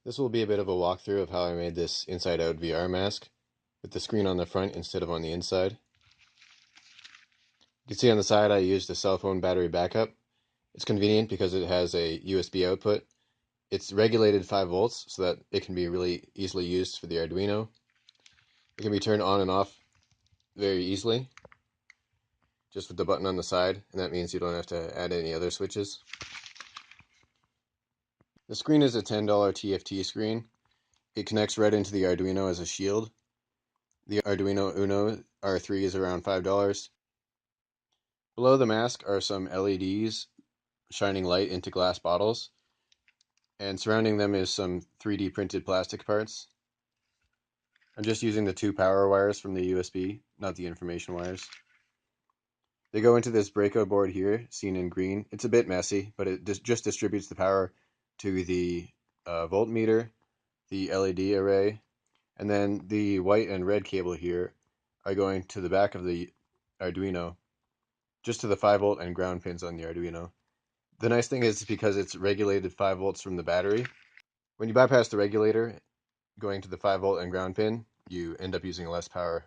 This will be a bit of a walkthrough of how I made this inside-out VR mask with the screen on the front instead of on the inside. You can see on the side I used a cell phone battery backup. It's convenient because it has a USB output. It's regulated 5 volts so that it can be really easily used for the Arduino. It can be turned on and off very easily just with the button on the side, and that means you don't have to add any other switches. The screen is a $10 TFT screen. It connects right into the Arduino as a shield. The Arduino Uno R3 is around $5. Below the mask are some LEDs shining light into glass bottles, and surrounding them is some 3D printed plastic parts. I'm just using the 2 power wires from the USB, not the information wires. They go into this breakout board here, seen in green. It's a bit messy, but it just distributes the power to the voltmeter, the LED array, and then the white and red cable here are going to the back of the Arduino, just to the 5-volt and ground pins on the Arduino. The nice thing is because it's regulated 5 volts from the battery, when you bypass the regulator going to the 5-volt and ground pin, you end up using less power